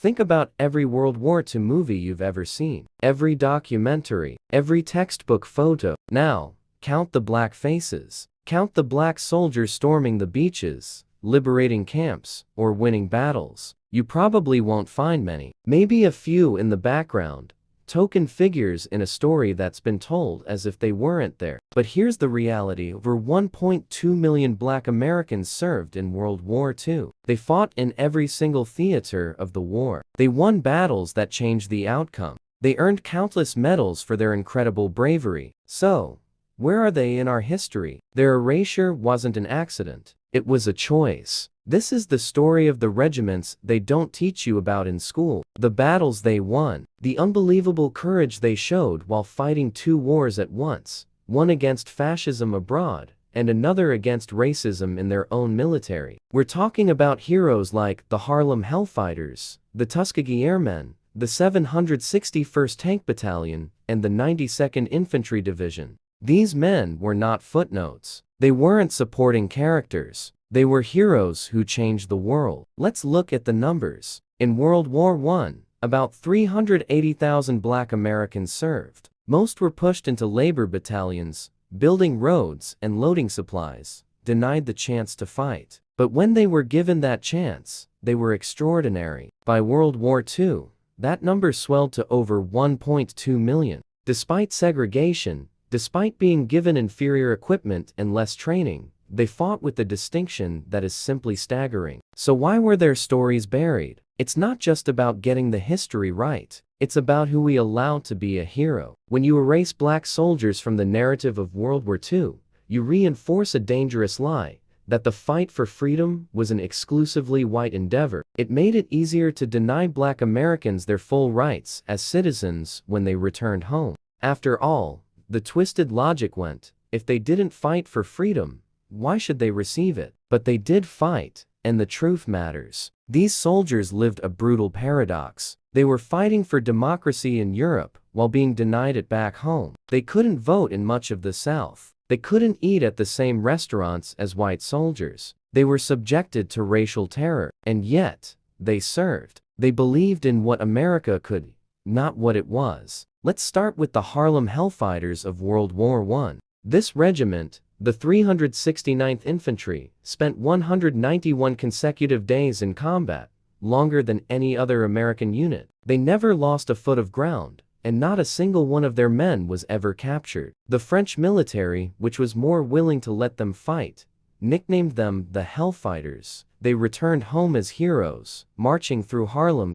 Think about every World War II movie you've ever seen, every documentary, every textbook photo. Now, count the black faces. Count the black soldiers storming the beaches, liberating camps, or winning battles. You probably won't find many. Maybe a few in the background, token figures in a story that's been told as if they weren't there. But here's the reality: over 1.2 million black Americans served in World War II. They fought in every single theater of the war. They won battles that changed the outcome. They earned countless medals for their incredible bravery. So, where are they in our history? Their erasure wasn't an accident. It was a choice. This is the story of the regiments they don't teach you about in school, the battles they won, the unbelievable courage they showed while fighting two wars at once, one against fascism abroad, and another against racism in their own military. We're talking about heroes like the Harlem Hellfighters, the Tuskegee Airmen, the 761st Tank Battalion, and the 92nd Infantry Division. These men were not footnotes. They weren't supporting characters. They were heroes who changed the world. Let's look at the numbers. In World War I, about 380,000 black Americans served. Most were pushed into labor battalions, building roads and loading supplies, denied the chance to fight. But when they were given that chance, they were extraordinary. By World War II, that number swelled to over 1.2 million. Despite segregation, despite being given inferior equipment and less training, they fought with a distinction that is simply staggering. So why were their stories buried? It's not just about getting the history right. It's about who we allow to be a hero. When you erase black soldiers from the narrative of World War II, you reinforce a dangerous lie, that the fight for freedom was an exclusively white endeavor. It made it easier to deny black Americans their full rights as citizens when they returned home. After all, the twisted logic went, if they didn't fight for freedom, why should they receive it? But they did fight, and the truth matters. These soldiers lived a brutal paradox. They were fighting for democracy in Europe while being denied it back home. They couldn't vote in much of the South. They couldn't eat at the same restaurants as white soldiers. They were subjected to racial terror, and yet, they served. They believed in what America could, not what it was. Let's start with the Harlem Hellfighters of World War I. This regiment, the 369th Infantry, spent 191 consecutive days in combat, longer than any other American unit. They never lost a foot of ground, and not a single one of their men was ever captured. The French military, which was more willing to let them fight, nicknamed them the Hellfighters. They returned home as heroes, marching through Harlem,